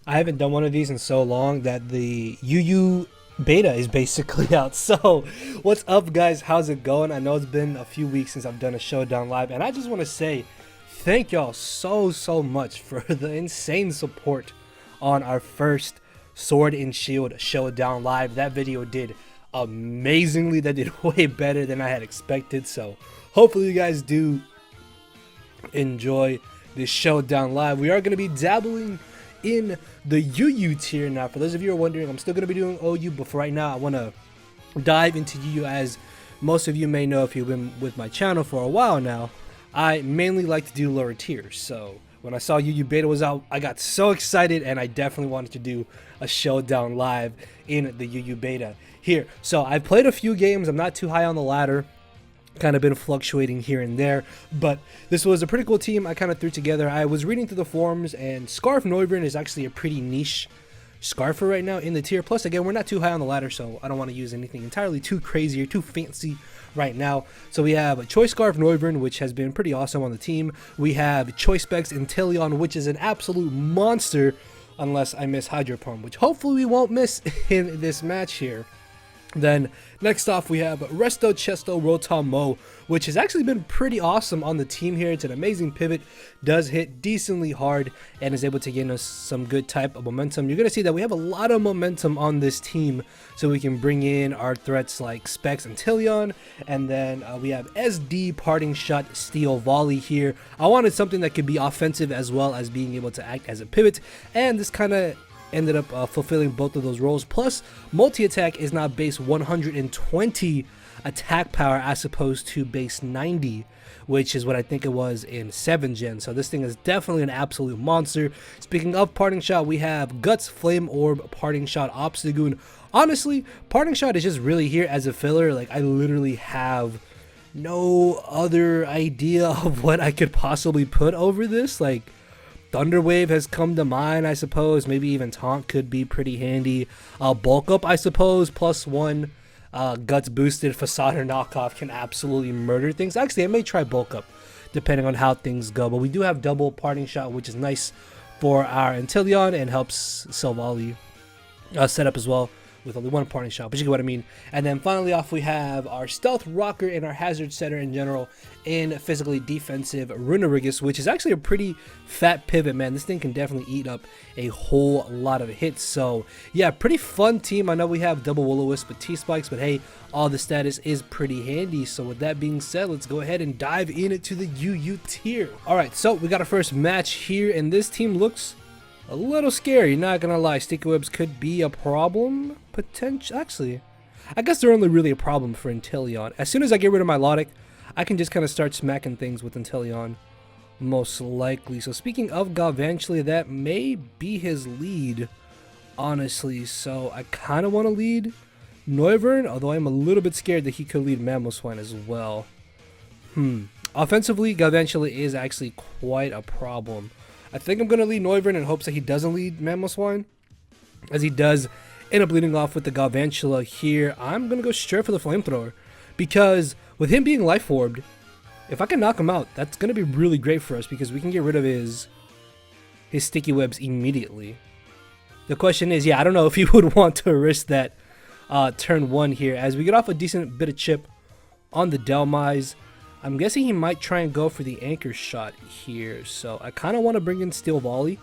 I haven't done one of these in so long that the UU beta is basically out. So, what's up, guys? How's it going? I know it's been a few weeks since I've done a Showdown live, and I just want to say thank y'all so much for the insane support on our first Sword and Shield Showdown live. That video did amazingly. That did way better than I had expected. So, hopefully, you guys do enjoy this Showdown live. We are going to be dabbling in the UU tier now. For those of you who are wondering, I'm still going to be doing OU, but for right now I want to dive into UU. As most of you may know if you've been with my channel for a while now, I mainly like to do lower tiers. So when I saw UU beta was out, I got so excited, and I definitely wanted to do a Showdown live in the UU beta here. So I played a few games. I'm not too high on the ladder, kind of been fluctuating here and there, but this was a pretty cool team I kind of threw together. I was reading through the forums, and Scarf Noivern is actually a pretty niche scarfer right now in the tier. Plus, again, we're not too high on the ladder, so I don't want to use anything entirely too crazy or too fancy right now. So we have Choice Scarf Noivern, which has been pretty awesome on the team. We have Choice Specs Inteleon, which is an absolute monster, unless I miss Hydropump, which hopefully we won't miss in this match here. Then next off we have Resto Chesto Rotamo, which has actually been pretty awesome on the team here. It's an amazing pivot, does hit decently hard, and is able to gain us some good type of momentum. You're going to see that we have a lot of momentum on this team, so we can bring in our threats like Specs and Inteleon, and then we have SD, Parting Shot, Steel Volley here. I wanted something that could be offensive as well as being able to act as a pivot, and this kind of ended up fulfilling both of those roles. Plus, multi-attack is now base 120 attack power as opposed to base 90, which is what I think it was in 7th gen. So this thing is definitely an absolute monster. Speaking of Parting Shot, we have Guts, Flame Orb, Parting Shot, Obstagoon. Honestly, Parting Shot is just really here as a filler. Like, I literally have no other idea of what I could possibly put over this. Like, Thunderwave has come to mind, I suppose. Maybe even Taunt could be pretty handy. Bulk Up, I suppose, +1. Guts boosted Facade or Knockoff can absolutely murder things. Actually, I may try Bulk Up, depending on how things go. But we do have double Parting Shot, which is nice for our Inteleon and helps Silvally set up as well, with only one Parting Shot, but you get what I mean. And then finally off, we have our Stealth Rocker and our Hazard Setter in general in physically defensive Runerigus, which is actually a pretty fat pivot, man. This thing can definitely eat up a whole lot of hits. So yeah, pretty fun team. I know we have double Will-O-Wisp with T-Spikes, but hey, all the status is pretty handy. So with that being said, let's go ahead and dive into the UU tier. All right, so we got our first match here, and this team looks a little scary, not gonna lie. Sticky Webs could be a problem, actually. I guess they're only really a problem for Inteleon. As soon as I get rid of my Melodic, I can just kind of start smacking things with Inteleon, most likely. So speaking of Galvantula, that may be his lead, honestly. So I kind of want to lead Noivern, although I'm a little bit scared that he could lead Mamoswine as well. Offensively, Galvantula is actually quite a problem. I think I'm going to lead Noivern in hopes that he doesn't lead Mamoswine, as he does end up leading off with the Galvantula here. I'm going to go straight for the Flamethrower, because with him being Life Orbed, if I can knock him out, that's going to be really great for us, because we can get rid of his Sticky Webs immediately. The question is, yeah, I don't know if he would want to risk that turn 1 here, as we get off a decent bit of chip on the Delmise. I'm guessing he might try and go for the Anchor Shot here, so I kind of want to bring in Steel Volley,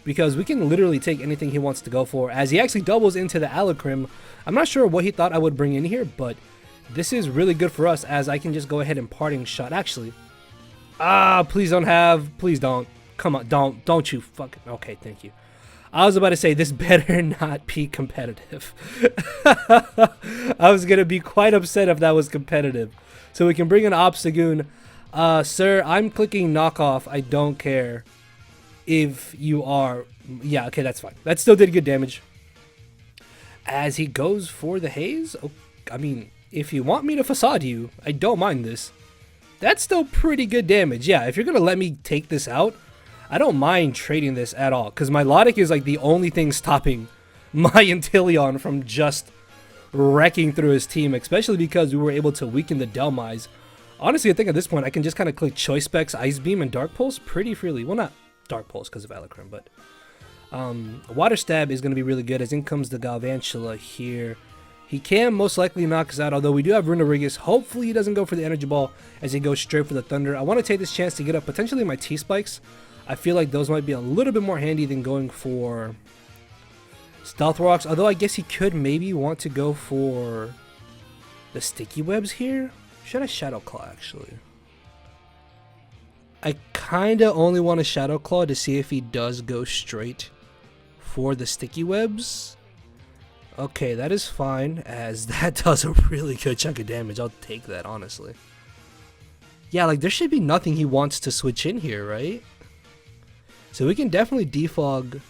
because we can literally take anything he wants to go for, as he actually doubles into the Alakrim. I'm not sure what he thought I would bring in here, but this is really good for us, as I can just go ahead and Parting Shot. Actually, please don't. Come on, don't you fucking. Okay, thank you. I was about to say, this better not be competitive. I was going to be quite upset if that was competitive. So we can bring in Obstagoon. Sir, I'm clicking Knockoff. I don't care if you are. Yeah, okay, that's fine. That still did good damage. As he goes for the Haze. Oh, I mean, if you want me to Facade you, I don't mind this. That's still pretty good damage. Yeah, if you're going to let me take this out, I don't mind trading this at all, because my Melodic is like the only thing stopping my Inteleon from just wrecking through his team, especially because we were able to weaken the Delmise. Honestly, I think at this point I can just kind of click Choice Specs, Ice Beam, and Dark Pulse pretty freely. Well, not Dark Pulse because of Alakrim, but Water Stab is going to be really good, as in comes the Galvantula here. He can most likely knock us out, although we do have Runerigus. Hopefully he doesn't go for the Energy Ball as he goes straight for the Thunder. I want to take this chance to get up potentially my T-Spikes. I feel like those might be a little bit more handy than going for Stealth Rocks, although I guess he could maybe want to go for the Sticky Webs here. Should I Shadow Claw, actually? I kind of only want to Shadow Claw to see if he does go straight for the Sticky Webs. Okay, that is fine, as that does a really good chunk of damage. I'll take that, honestly. Yeah, like, there should be nothing he wants to switch in here, right? So we can definitely defog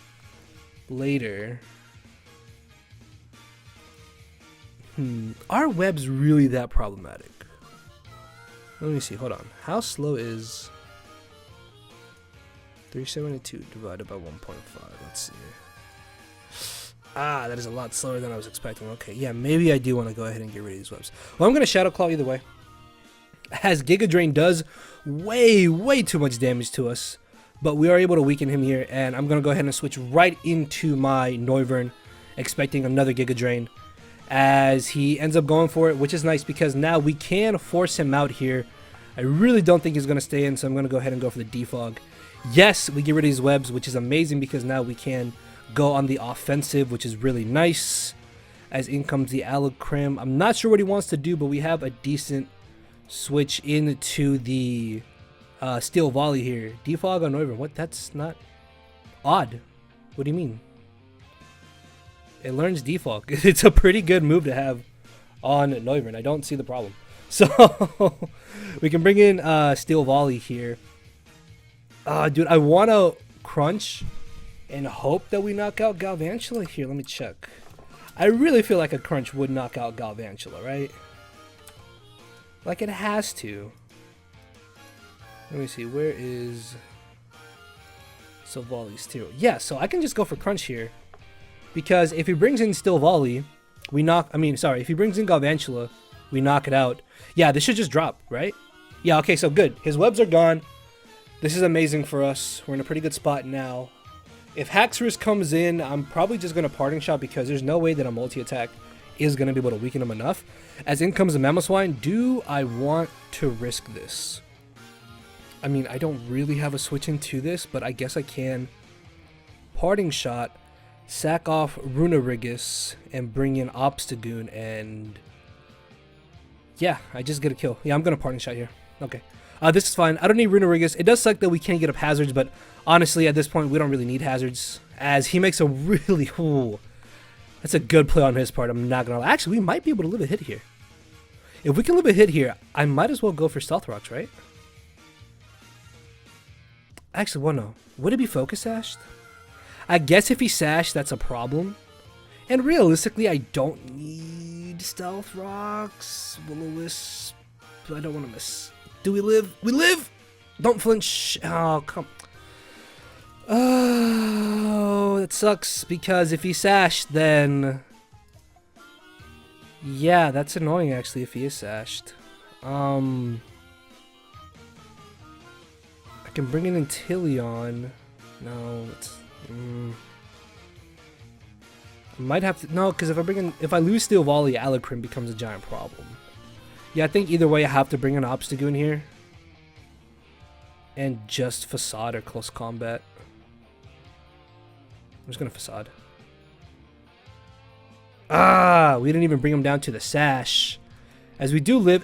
later. Are webs really that problematic? Let me see, hold on. How slow is 372 divided by 1.5? Let's see. Ah, that is a lot slower than I was expecting. Okay, yeah, maybe I do want to go ahead and get rid of these webs. Well, I'm going to Shadow Claw either way, as Giga Drain does way too much damage to us, but we are able to weaken him here, and I'm going to go ahead and switch right into my Noivern, expecting another Giga Drain, as he ends up going for it, which is nice because now we can force him out here. I really don't think he's going to stay in, so I'm going to go ahead and go for the defog. Yes, we get rid of these webs, which is amazing because now we can go on the offensive, which is really nice, as in comes the Alakrim. I'm not sure what he wants to do, but we have a decent switch into the Steel Volley here. Defog on Noivern. What? That's not odd. What do you mean? It learns defog. It's a pretty good move to have on Noivern. I don't see the problem. So we can bring in Steel Volley here. Dude, I want to crunch and hope that we knock out Galvantula here. Let me check. I really feel like a crunch would knock out Galvantula, right? Like it has to. Let me see. Where is Steel Volley Steel? Yeah, so I can just go for crunch here. Because if he brings in Steel Volley, we knock... if he brings in Galvantula, we knock it out. Yeah, this should just drop, right? Yeah, okay, so good. His webs are gone. This is amazing for us. We're in a pretty good spot now. If Haxorus comes in, I'm probably just going to Parting Shot because there's no way that a multi-attack is going to be able to weaken him enough. As in comes the Mamoswine, do I want to risk this? I mean, I don't really have a switch into this, but I guess I can Parting Shot, sack off Runerigus, and bring in Obstagoon, and yeah, I just get a kill. Yeah, I'm going to Parting Shot here. Okay. This is fine. I don't need Runerigus. It does suck that we can't get up hazards, but honestly, at this point, we don't really need hazards, as he makes a really... Ooh, that's a good play on his part. I'm not going to lie. Actually, we might be able to live a hit here. If we can live a hit here, I might as well go for Stealth Rocks, right? Actually, well, no. Would it be Focus Sashed? I guess if he Sashed, that's a problem. And realistically, I don't need Stealth Rocks. Will-O-Wisp. I don't want to miss. Do we live? We live! Don't flinch. Oh, come. Oh, that sucks, because if he sashed, then... Yeah, that's annoying, actually, if he is sashed. I can bring in Inteleon. No, it's... I might have to... No, because if I lose Steel Volley, Alakrim becomes a giant problem. Yeah, I think either way I have to bring an Obstagoon here. And just Facade or Close Combat. I'm just going to Facade. Ah, we didn't even bring him down to the Sash. As we do live...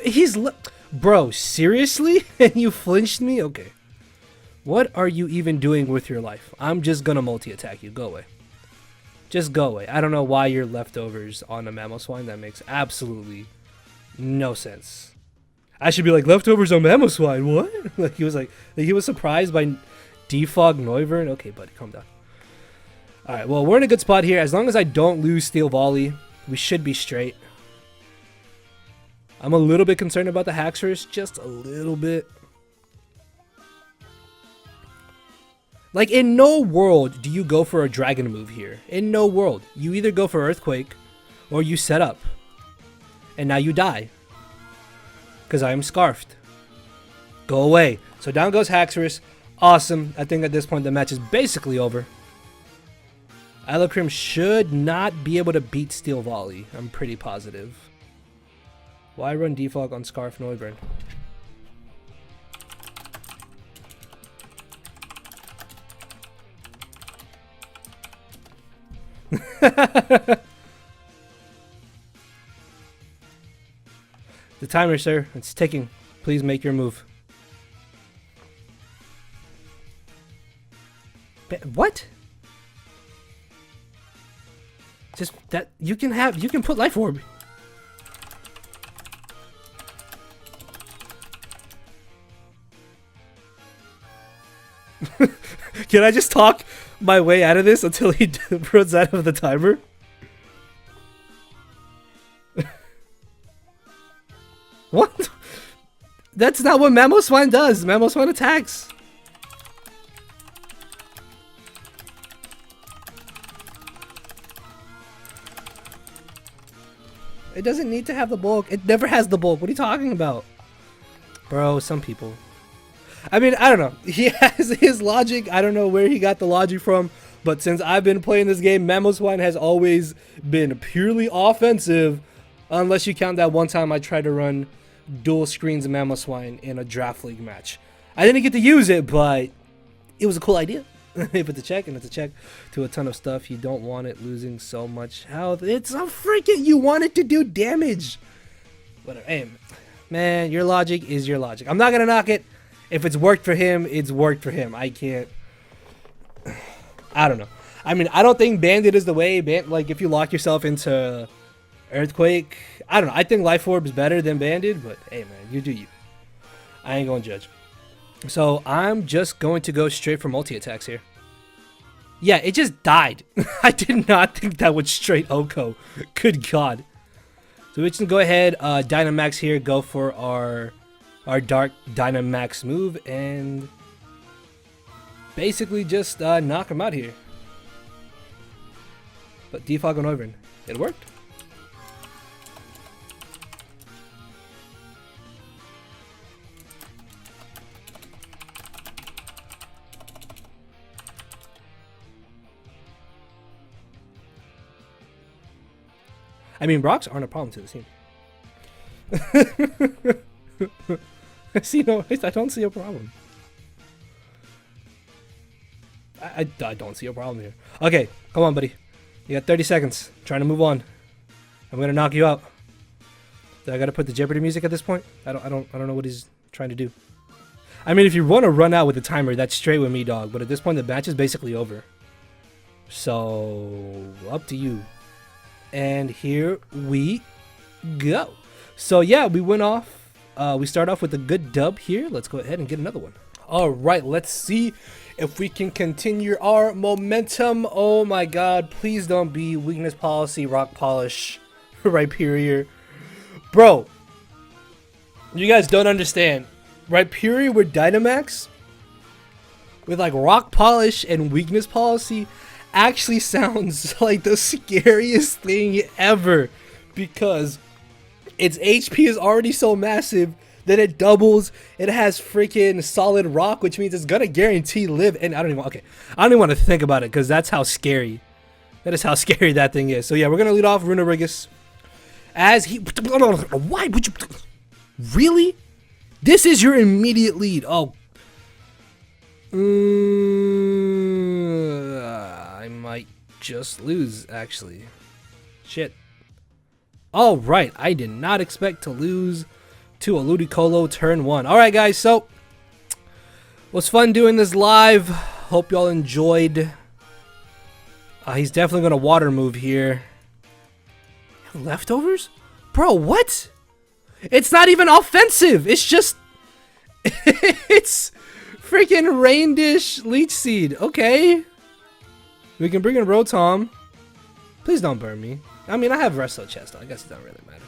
Bro, seriously? And you flinched me? Okay. What are you even doing with your life? I'm just going to multi-attack you. Go away. Just go away. I don't know why you're leftovers on a Mamoswine. That makes absolutely... no sense. I should be like, leftovers on Mamoswine, what? Like he was surprised by defog Noivern. Okay, buddy, calm down. Alright, well, we're in a good spot here. As long as I don't lose Steel Volley, we should be straight. I'm a little bit concerned about the Haxorus, just a little bit. Like, in no world do you go for a dragon move here. In no world. You either go for Earthquake, or you set up. And now you die. Because I am Scarfed. Go away. So down goes Haxorus. Awesome. I think at this point the match is basically over. Alakrim should not be able to beat Steel Volley. I'm pretty positive. Why run Defog on Scarf Noivern? The timer, sir. It's ticking. Please make your move. What? Just that you can put Life Orb. Can I just talk my way out of this until he runs out of the timer? What? That's not what Mamoswine does. Mamoswine attacks. It doesn't need to have the bulk. It never has the bulk. What are you talking about? Bro, some people. I mean, I don't know. He has his logic. I don't know where he got the logic from. But since I've been playing this game, Mamoswine has always been purely offensive. Unless you count that one time I tried to run dual screens Mamoswine in a draft league match. I didn't get to use it, but it was a cool idea. If it's a check, and it's a check to a ton of stuff. You don't want it losing so much health. It's a freaking, you want it to do damage. Whatever. Hey, man, your logic is your logic. I'm not going to knock it. If it's worked for him, it's worked for him. I can't. I don't know. I mean, I don't think Bandit is the way. Like, if you lock yourself into Earthquake, I don't know. I think Life Orb is better than Bandit, but hey, man, you do you. I ain't going to judge. So I'm just going to go straight for multi-attacks here. Yeah, it just died. I did not think that would straight Oko. Good God. So we can go ahead, Dynamax here, go for our Dark Dynamax move, and basically just knock him out here. But Defog on Noivern. It worked. I mean, rocks aren't a problem to the team. See, no, I don't see a problem. I don't see a problem here. Okay, come on, buddy. You got 30 seconds. I'm trying to move on. I'm gonna knock you out. Do I gotta put the Jeopardy music at this point? I don't know what he's trying to do. I mean, if you want to run out with the timer, that's straight with me, dog. But at this point, the match is basically over. So up to you. And here we go. So yeah, we went off. We start off with a good dub here. Let's go ahead and get another one. All right, let's see if we can continue our momentum. Oh my God, please don't be weakness policy, rock polish, Rhyperior. Bro, you guys don't understand. Rhyperior with Dynamax, with like rock polish and weakness policy, actually sounds like the scariest thing ever, because its HP is already so massive that it doubles. It has freaking solid rock, which means it's gonna guarantee live. And I don't even want to think about it, because that's how scary. That is how scary that thing is. So yeah, we're gonna lead off Runerigus as he. Why would you? Really? This is your immediate lead. Oh. I might just lose, actually. Shit. All right, I did not expect to lose to a Ludicolo turn 1. All right, guys, so it was fun doing this live. Hope y'all enjoyed. He's definitely going to water move here. Leftovers? Bro, what? It's not even offensive. It's just... it's freaking Rain Dish Leech Seed. Okay. We can bring in Rotom. Please don't burn me. I mean, I have Resto Chest. I guess it doesn't really matter.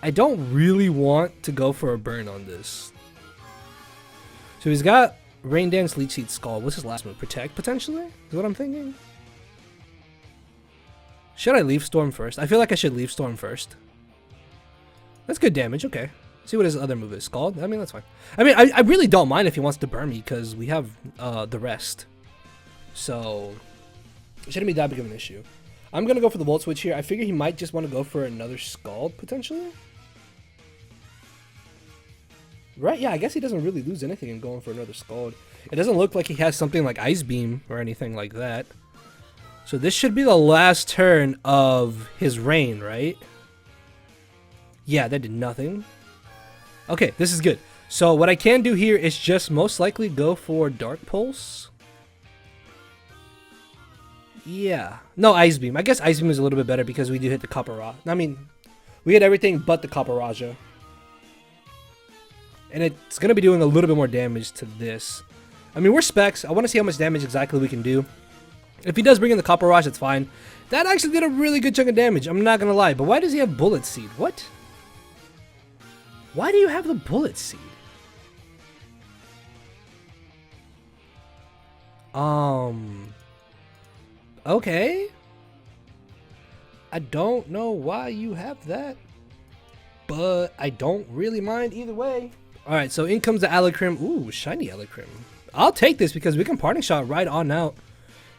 I don't really want to go for a burn on this. So he's got Rain Dance, Leech Seed, Scald. What's his last move? Protect, potentially? Is what I'm thinking. Should I Leaf Storm first? I feel like I should Leaf Storm first. That's good damage. Okay. See what his other move is. Scald? I mean, that's fine. I mean, I really don't mind if he wants to burn me, because we have the rest. So It shouldn't be that big of an issue. I'm going to go for the Volt Switch here. I figure he might just want to go for another Scald, potentially. Right, yeah, I guess he doesn't really lose anything in going for another Scald. It doesn't look like he has something like Ice Beam or anything like that. So this should be the last turn of his reign, right? Yeah, that did nothing. Okay, this is good. So what I can do here is just most likely go for Dark Pulse. Yeah. No, Ice Beam. I guess Ice Beam is a little bit better because we do hit the Copper. I mean, we hit everything but the Copper Raja. And it's going to be doing a little bit more damage to this. I mean, we're Specs. I want to see how much damage exactly we can do. If he does bring in the Copper Rush, it's fine. That actually did a really good chunk of damage. I'm not going to lie. But why does he have Bullet Seed? What? Why do you have the Bullet Seed? Okay. I don't know why you have that. But I don't really mind either way. Alright, so in comes the Alakrim. Ooh, shiny Alakrim. I'll take this because we can Parting Shot right on out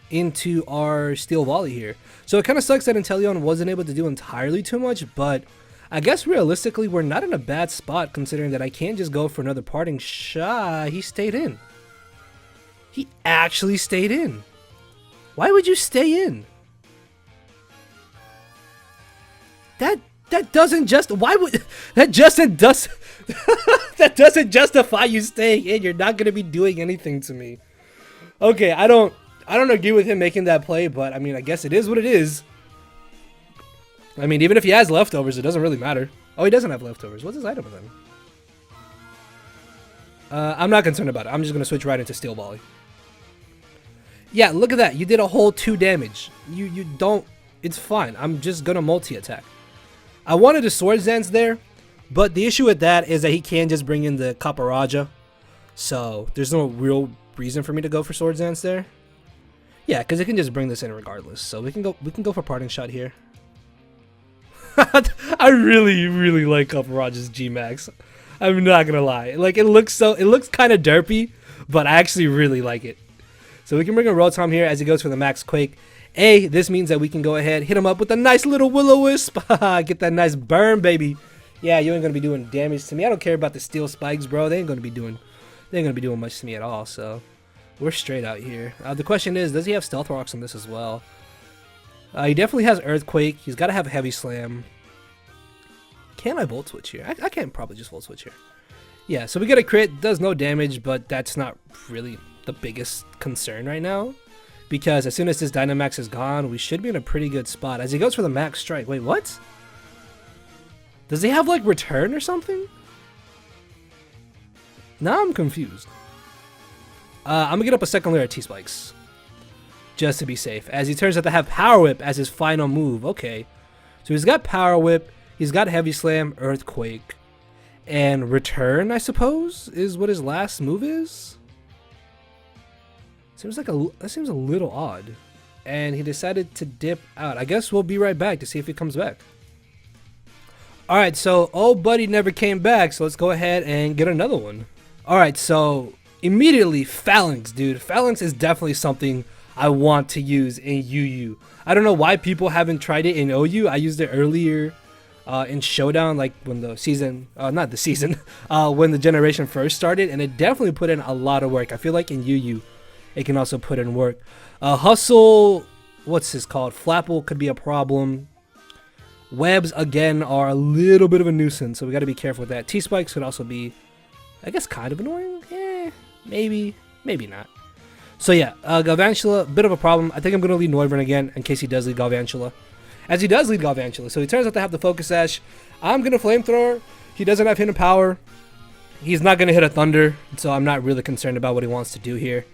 into our Steel Volley here. So it kind of sucks that Inteleon wasn't able to do entirely too much, but I guess realistically we're not in a bad spot considering that I can't just go for another Parting Shot. He stayed in. He actually stayed in. Why would you stay in? That doesn't just why would that that doesn't justify you staying in. You're not gonna be doing anything to me. Okay, I don't agree with him making that play, but I mean I guess it is what it is. I mean, even if he has leftovers, it doesn't really matter. Oh, he doesn't have leftovers. What's his item then? I'm not concerned about it. I'm just gonna switch right into Steel Volley. Yeah, look at that. You did a whole 2 damage. You don't. It's fine. I'm just gonna multi-attack. I wanted a Swords Dance there, but the issue with that is that he can just bring in the Copper Raja. So there's no real reason for me to go for Swords Dance there. Yeah, because it can just bring this in regardless. So we can go for Parting Shot here. I really like Copper Raja's G-Max. I'm not gonna lie. Like it looks kind of derpy, but I actually really like it. So we can bring in Rotom here as he goes for the Max Quake. This means that we can go ahead, hit him up with a nice little Will-O-Wisp. Get that nice burn, baby. Yeah, you ain't gonna be doing damage to me. I don't care about the Steel Spikes, bro. They ain't gonna be doing much to me at all. So we're straight out here. The question is, does he have Stealth Rocks on this as well? He definitely has Earthquake. He's got to have Heavy Slam. Can I Volt Switch here? I can probably just Volt Switch here. Yeah, so we get a crit. Does no damage, but that's not really the biggest concern right now. Because as soon as this Dynamax is gone, we should be in a pretty good spot. As he goes for the Max Strike. Wait, what? Does he have, like, Return or something? Now I'm confused. I'm going to get up a second layer of T-Spikes. Just to be safe. As he turns out to have Power Whip as his final move. Okay. So he's got Power Whip. He's got Heavy Slam, Earthquake. And Return, I suppose, is what his last move is? That seems a little odd. And he decided to dip out. I guess we'll be right back to see if he comes back. Alright, so old buddy never came back, so let's go ahead and get another one. Alright, so immediately Phalanx, dude. Phalanx is definitely something I want to use in UU. I don't know why people haven't tried it in OU. I used it earlier in Showdown, like when the season, not the season, when the generation first started, and it definitely put in a lot of work. I feel like in UU, it can also put in work. Hustle, what's this called? Flapple could be a problem. Webs, again, are a little bit of a nuisance, so we got to be careful with that. T-Spikes could also be, I guess, kind of annoying. Maybe not. So yeah, Galvantula, bit of a problem. I think I'm going to lead Noivern again in case he does lead Galvantula. As he does lead Galvantula, so he turns out to have the Focus Sash. I'm going to Flamethrower. He doesn't have Hidden Power. He's not going to hit a Thunder, so I'm not really concerned about what he wants to do here.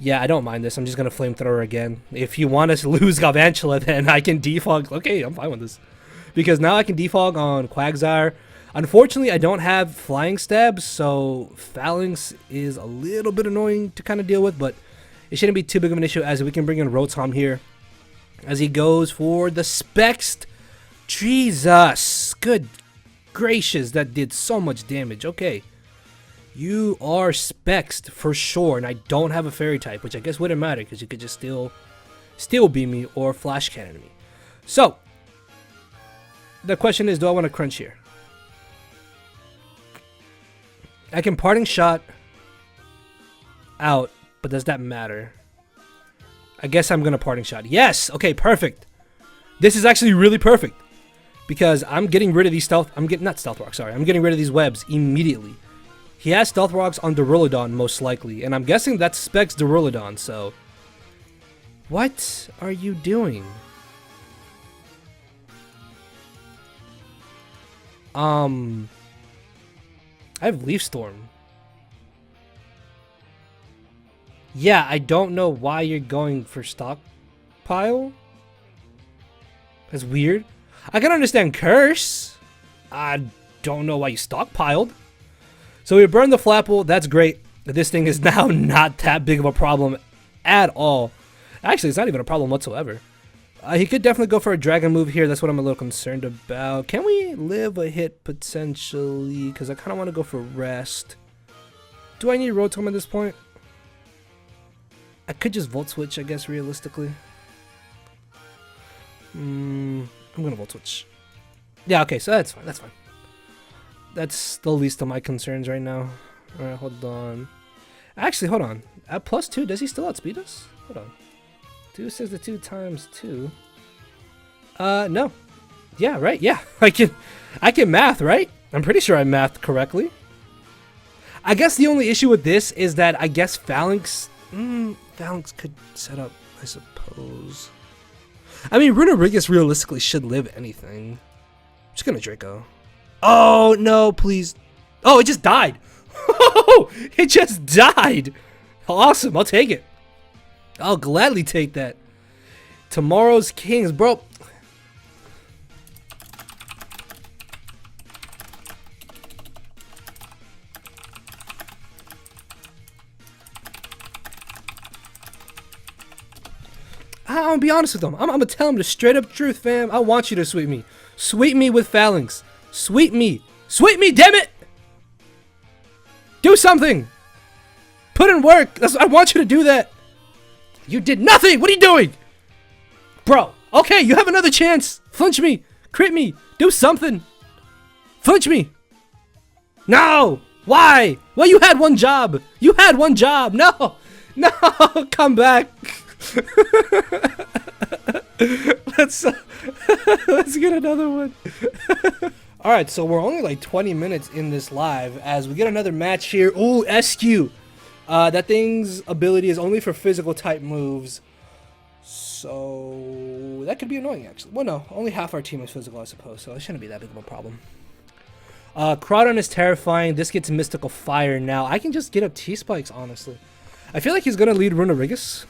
Yeah, I don't mind this. I'm just going to Flamethrower again. If you want us to lose Galvantula, then I can defog. Okay, I'm fine with this. Because now I can defog on Quagsire. Unfortunately, I don't have Flying Stabs, so Phalanx is a little bit annoying to kind of deal with, but it shouldn't be too big of an issue as we can bring in Rotom here. As he goes for the Spext. Jesus. Good gracious, that did so much damage. Okay. You are Spexed for sure, and I don't have a Fairy type, which I guess wouldn't matter because you could just still Steel Beam me, or Flash Cannon me. So, the question is, do I want to crunch here? I can Parting Shot out, but does that matter? I guess I'm going to Parting Shot. Yes! Okay, perfect. This is actually really perfect. Because I'm getting rid of these not Stealth Rocks, sorry. I'm getting rid of these webs immediately. He has Stealth Rocks on Duraludon, most likely. And I'm guessing that specs Duraludon, so... What are you doing? I have Leaf Storm. Yeah, I don't know why you're going for Stockpile. That's weird. I can understand Curse. I don't know why you stockpiled. So we burned the Flapple. That's great. This thing is now not that big of a problem at all. Actually, it's not even a problem whatsoever. He could definitely go for a Dragon move here. That's what I'm a little concerned about. Can we live a hit potentially? Because I kind of want to go for Rest. Do I need Rotom at this point? I could just Volt Switch, I guess, realistically. I'm going to Volt Switch. Yeah, okay, so that's fine. That's fine. That's the least of my concerns right now. Alright, hold on. Actually, hold on. At +2, does he still outspeed us? Hold on. 2 says the 2 times 2. No. Yeah, right? Yeah. I can math, right? I'm pretty sure I mathed correctly. I guess the only issue with this is that I guess Phalanx... Phalanx could set up, I suppose. I mean, Runerigus realistically should live anything. I'm just gonna Draco. Oh, no, please. Oh, it just died. It just died. Awesome, I'll take it. I'll gladly take that. Tomorrow's Kings, bro. I'm gonna be honest with him. I'm gonna tell him the straight up truth, fam. I want you to sweep me. Sweep me with Phalanx. Sweep me. Sweep me, damn it! Do something! Put in work! I want you to do that! You did nothing! What are you doing? Bro, okay, you have another chance. Flinch me. Crit me. Do something. Flinch me. No! Why? Well, you had one job. You had one job. No! No! Come back. let's get another one. Alright, so we're only like 20 minutes in this live as we get another match here. Ooh, SQ. That thing's ability is only for physical type moves. So that could be annoying actually. Well, no, only half our team is physical, I suppose, so it shouldn't be that big of a problem. Crawdon is terrifying. This gets Mystical Fire now. I can just get up T-Spikes, honestly. I feel like he's gonna lead Runerigus.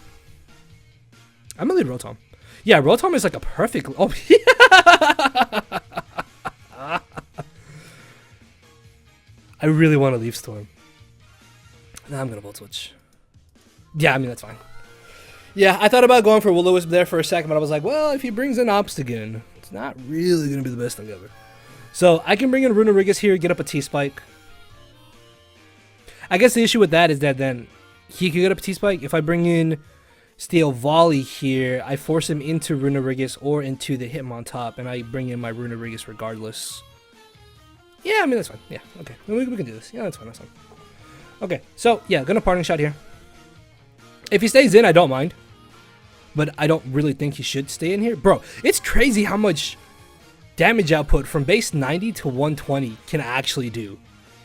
I'm gonna lead Rotom. Yeah, Rotom is like a perfect... Oh, yeah! I really want to Leaf Storm. Nah, I'm gonna Volt Switch. Yeah, I mean, that's fine. Yeah, I thought about going for Will-O-Wisp there for a second, but I was like, well, if he brings in Obstagoon, it's not really gonna be the best thing ever. So, I can bring in Runerigus here, get up a T-Spike. I guess the issue with that is that then he could get up a T-Spike. If I bring in Steel Volley here, I force him into Runerigus or into the Hitmontop, and I bring in my Runerigus regardless. Yeah, I mean, that's fine. Yeah, okay. We can do this. Yeah, that's fine. That's fine. Okay, so, yeah, gonna Parting Shot here. If he stays in, I don't mind. But I don't really think he should stay in here. Bro, it's crazy how much damage output from base 90 to 120 can actually do.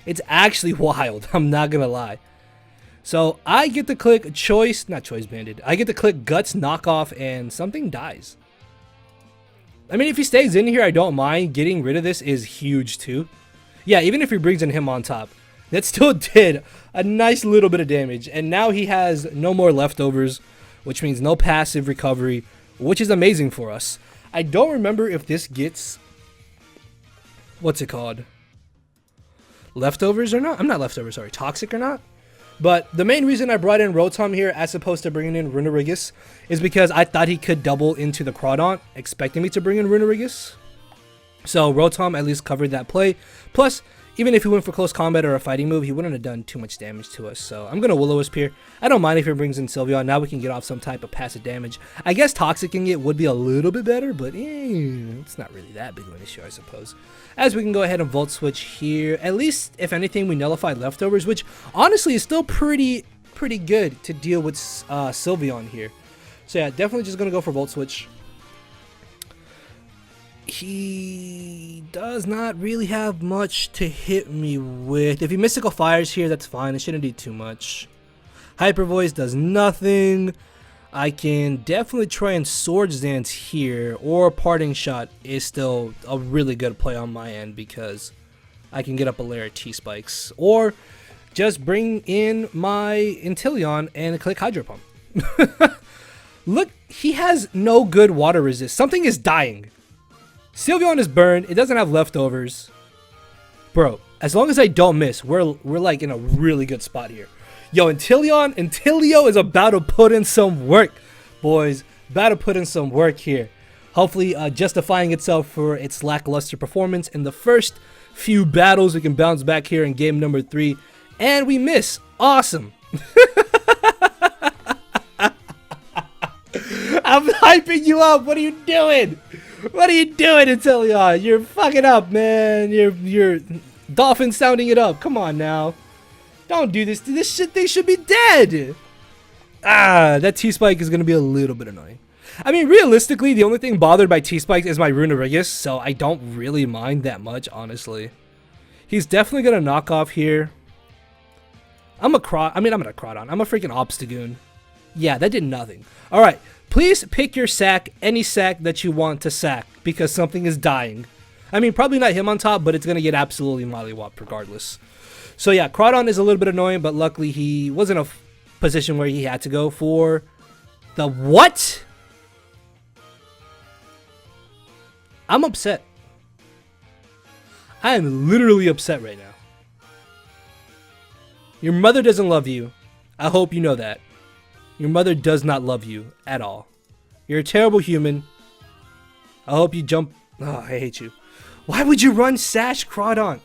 It's actually wild. I'm not gonna lie. So, I get to click not Choice Banded. I get to click Guts Knockoff and something dies. I mean, if he stays in here, I don't mind. Getting rid of this is huge too. Yeah, even if he brings in him on top, that still did a nice little bit of damage. And now he has no more leftovers, which means no passive recovery, which is amazing for us. I don't remember if this gets... What's it called? Leftovers or not? I'm not leftovers, sorry. Toxic or not? But the main reason I brought in Rotom here as opposed to bringing in Runerigus is because I thought he could double into the Crawdon, expecting me to bring in Runerigus. So Rotom at least covered that play. Plus, even if he went for close combat or a fighting move, he wouldn't have done too much damage to us. So I'm going to Will-O-Wisp here. I don't mind if he brings in Sylveon. Now we can get off some type of passive damage. I guess Toxicking it would be a little bit better, but it's not really that big of an issue, I suppose. As we can go ahead and Volt Switch here. At least, if anything, we nullify Leftovers, which honestly is still pretty good to deal with Sylveon here. So yeah, definitely just going to go for Volt Switch. He does not really have much to hit me with. If he Mystical Fires here, that's fine. It shouldn't do too much. Hyper Voice does nothing. I can definitely try and Swords Dance here, or Parting Shot is still a really good play on my end because I can get up a layer of T-Spikes. Or just bring in my Inteleon and click Hydro Pump. Look, he has no good water resist. Something is dying. Sylveon is burned. It doesn't have Leftovers. Bro, as long as I don't miss, we're like in a really good spot here. Yo, Intelio is about to put in some work, boys. About to put in some work here. Hopefully justifying itself for its lackluster performance in the first few battles. We can bounce back here in game number 3. And we miss. Awesome. I'm hyping you up. What are you doing? What are you doing, Inteleon? You're fucking up, man. You're dolphin sounding it up. Come on now. Don't do this. This shit thing should be dead. That T-Spike is going to be a little bit annoying. I mean, realistically, the only thing bothered by T-Spike is my Runerigus, so I don't really mind that much, honestly. He's definitely going to knock off here. I'm a Crawdon. I'm a freaking Obstagoon. Yeah, that did nothing. All right. Please pick your sack, any sack that you want to sack, because something is dying. I mean, probably not him on top, but it's going to get absolutely mollywopped regardless. So yeah, Crawdon is a little bit annoying, but luckily he was in a position where he had to go for the what? I'm upset. I am literally upset right now. Your mother doesn't love you. I hope you know that. Your mother does not love you at all. You're a terrible human. I hope you jump. Oh, I hate you. Why would you run Sash Crawdon?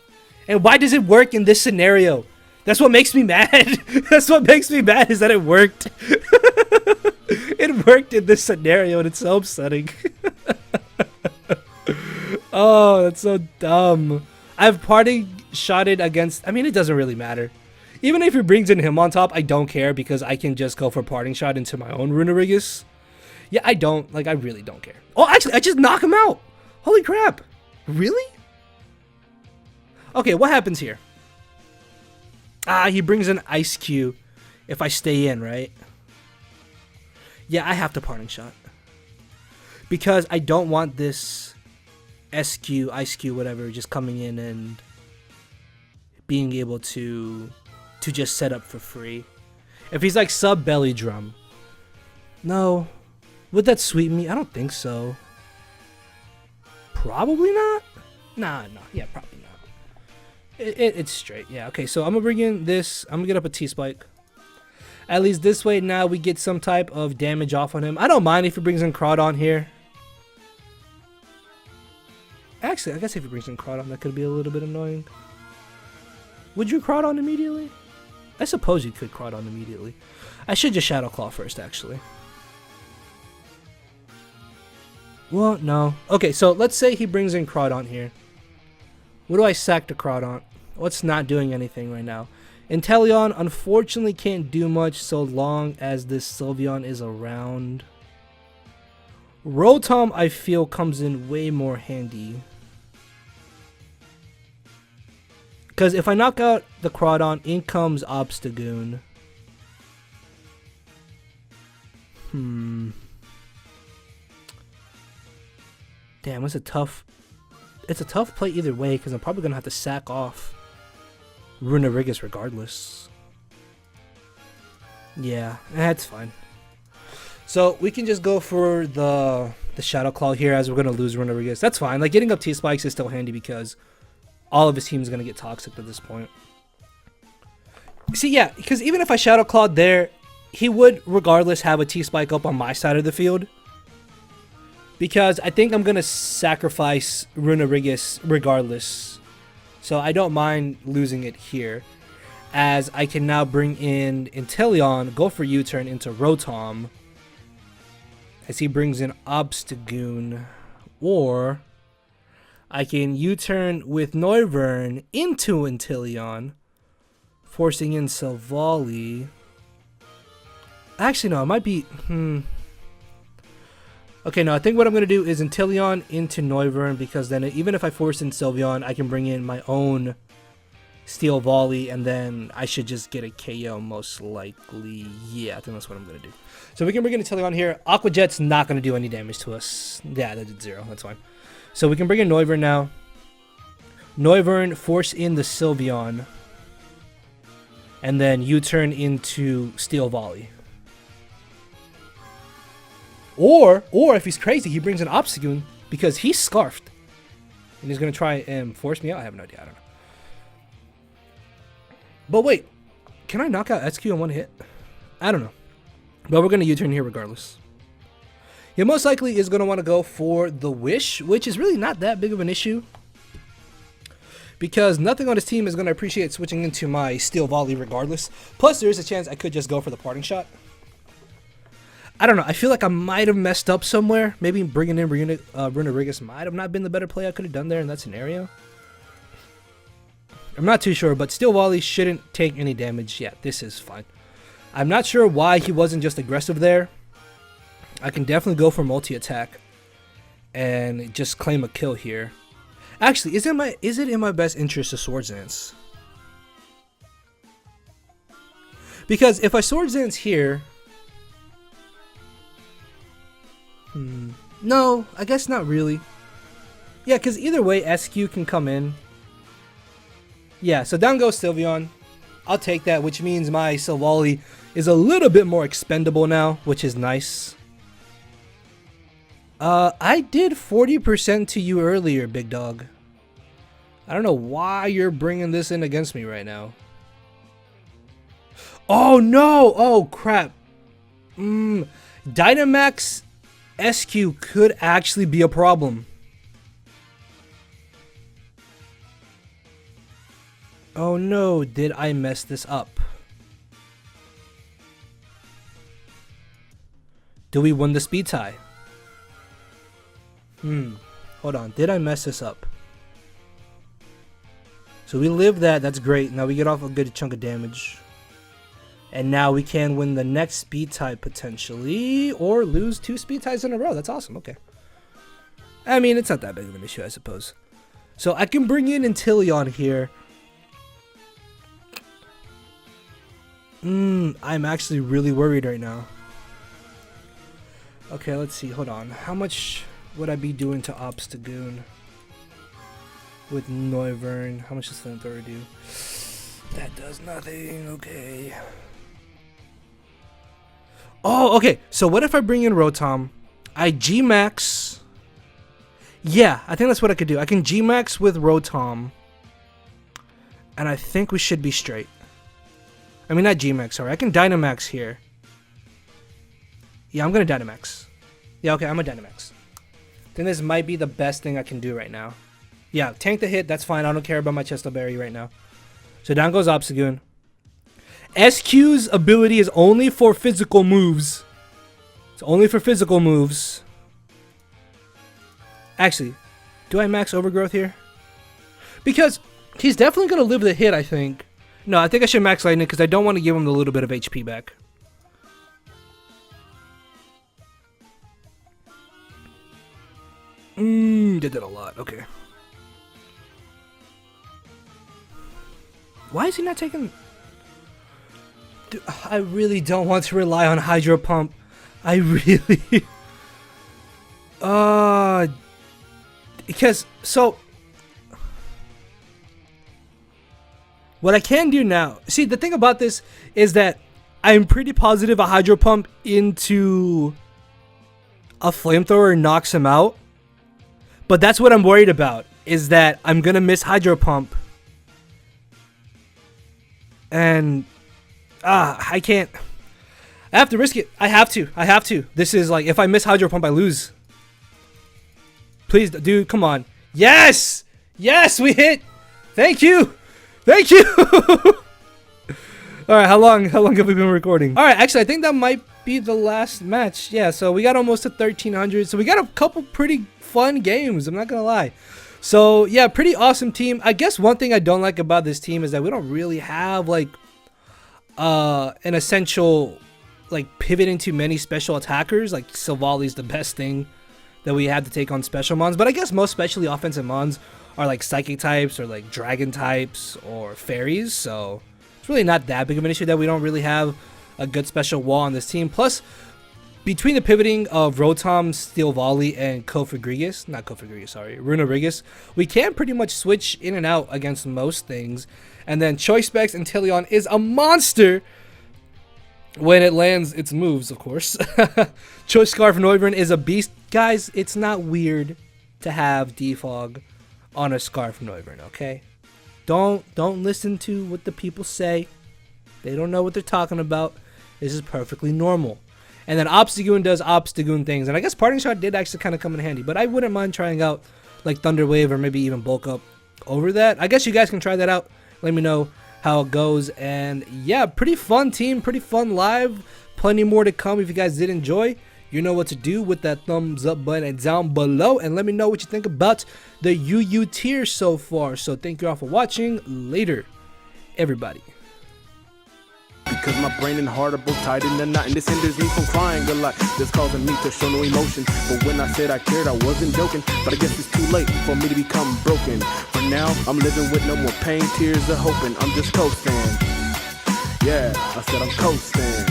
And why does it work in this scenario? That's what makes me mad. That's what makes me mad is that it worked. It worked in this scenario and it's so upsetting. Oh, that's so dumb. I've parting shotted against. I mean, it doesn't really matter. Even if he brings in him on top, I don't care because I can just go for Parting Shot into my own Runerigus. Yeah, I really don't care. Oh, actually, I just knock him out. Holy crap. Really? Okay, what happens here? He brings in Ice Cube if I stay in, right? Yeah, I have to Parting Shot. Because I don't want this SQ, Ice Cube, whatever, just coming in and being able to just set up for free. If he's like sub Belly Drum. No. Would that sweep me? I don't think so. Probably not? Nah. Yeah, probably not. It's straight. Yeah, okay. So I'm going to bring in this. I'm going to get up a T-Spike. At least this way now we get some type of damage off on him. I don't mind if he brings in Crawdon here. Actually, I guess if he brings in Crawdon, that could be a little bit annoying. Would you Crawdon immediately? I suppose you could Crawdon immediately. I should just Shadow Claw first, actually. Well, no. Okay, so let's say he brings in Crawdon here. What do I sack to Crawdon? What's not doing anything right now? Inteleon, unfortunately, can't do much so long as this Sylveon is around. Rotom, I feel, comes in way more handy. Because if I knock out the Crawdon, in comes Obstagoon. Damn, it's a tough play either way because I'm probably going to have to sack off Runerigus regardless. Yeah, that's fine. So we can just go for the Shadow Claw here as we're going to lose Runerigus. That's fine. Like, getting up T-Spikes is still handy because all of his team is going to get toxic at this point. See, yeah, because even if I Shadow Clawed there, he would regardless have a T-Spike up on my side of the field. Because I think I'm going to sacrifice Runerigus regardless. So I don't mind losing it here, as I can now bring in Inteleon, go for U-turn into Rotom, as he brings in Obstagoon, or I can U-turn with Noivern into Inteleon, forcing in Silvally. Actually, no, it might be... Okay, no, I think what I'm going to do is Inteleon into Noivern, because then even if I force in Sylveon, I can bring in my own Steel Volley, and then I should just get a KO most likely. Yeah, I think that's what I'm going to do. So we can bring in Inteleon here. Aqua Jet's not going to do any damage to us. Yeah, that did 0. That's fine. So we can bring in Noivern now. Noivern, force in the Sylveon, and then U-turn into Steel Volley. Or if he's crazy, he brings an Obstagoon because he's Scarfed. And he's going to try and force me out. I have no idea. I don't know. But wait. Can I knock out SQ in one hit? I don't know. But we're going to U-turn here regardless. He most likely is going to want to go for the Wish, which is really not that big of an issue, because nothing on his team is going to appreciate switching into my Steel Volley regardless. Plus, there is a chance I could just go for the Parting Shot. I don't know. I feel like I might have messed up somewhere. Maybe bringing in Runerigus might have not been the better play I could have done there in that scenario. I'm not too sure, but Steel Volley shouldn't take any damage. Yeah, this is fine. I'm not sure why he wasn't just aggressive there. I can definitely go for multi-attack and just claim a kill here. Actually, is it in my best interest to Swords Dance? Because if I Swords Dance here... No, I guess not really. Yeah, because either way, SQ can come in. Yeah, so down goes Sylveon. I'll take that, which means my Silvally is a little bit more expendable now, which is nice. I did 40% to you earlier, big dog. I don't know why you're bringing this in against me right now. Oh, no! Oh, crap. Dynamax SQ could actually be a problem. Oh no, did I mess this up? Do we win the speed tie? Hold on, did I mess this up? So we live that, that's great. Now we get off a good chunk of damage. And now we can win the next speed tie potentially, or lose 2 speed ties in a row. That's awesome. Okay. I mean, it's not that big of an issue, I suppose. So I can bring in Inteleon here. I'm actually really worried right now. Okay, let's see. Hold on. How much would I be doing to Obstagoon with Noivern? How much does Flamethrower do? That does nothing. Okay. Oh, okay. So what if I bring in Rotom? I G-Max. Yeah, I think that's what I could do. I can G-Max with Rotom. And I think we should be straight. I mean, not G-Max, sorry. I can Dynamax here. Yeah, I'm going to Dynamax. Yeah, okay, I'm a Dynamax. I think this might be the best thing I can do right now. Yeah, tank the hit. That's fine. I don't care about my Chesto Berry right now. So down goes Obstagoon. SQ's ability is only for physical moves. It's only for physical moves. Actually, do I max Overgrowth here? Because he's definitely going to live the hit, I think. No, I think I should max Lightning because I don't want to give him a little bit of HP back. Did that a lot. Okay. Why is he not taking... Dude, I really don't want to rely on Hydro Pump. I really... Because, so... What I can do now... See, the thing about this is that I'm pretty positive a Hydro Pump into a Flamethrower knocks him out. But that's what I'm worried about, is that I'm going to miss Hydro Pump. And... I can't... I have to risk it. I have to. This is like, if I miss Hydro Pump, I lose. Please, dude, come on. Yes! Yes, we hit Thank you. Thank you. All right, how long have we been recording? All right, actually, I think that might be the last match. Yeah, so we got almost to 1,300. So we got a couple pretty fun games. I'm not gonna lie. So yeah, pretty awesome team. I guess one thing I don't like about this team is that we don't really have like an essential like pivot into many special attackers. Like Silvali's the best thing that we have to take on special mons. But I guess most specially offensive mons are like psychic types or like dragon types or fairies. So it's really not that big of an issue that we don't really have a good special wall on this team. Plus, between the pivoting of Rotom, Steel Volley, and Runerigus, we can pretty much switch in and out against most things. And then Choice Specs Inteleon is a monster when it lands its moves, of course. Choice Scarf Noivern is a beast. Guys, it's not weird to have Defog on a Scarf Noivern, okay? Don't listen to what the people say. They don't know what they're talking about. This is perfectly normal. And then Obstagoon does Obstagoon things. And I guess Parting Shot did actually kind of come in handy. But I wouldn't mind trying out like Thunder Wave or maybe even Bulk Up over that. I guess you guys can try that out. Let me know how it goes. And yeah, pretty fun team. Pretty fun live. Plenty more to come if you guys did enjoy. You know what to do with that thumbs up button down below. And let me know what you think about the UU tier so far. So thank you all for watching. Later, everybody. Because my brain and heart are both tied in a knot, and this hinders me from crying a lot. This causing me to show no emotion. But when I said I cared, I wasn't joking. But I guess it's too late for me to become broken. For now, I'm living with no more pain, tears of hoping. I'm just coasting. Yeah, I said I'm coasting.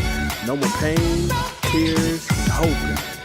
No more pain, tears, hoping.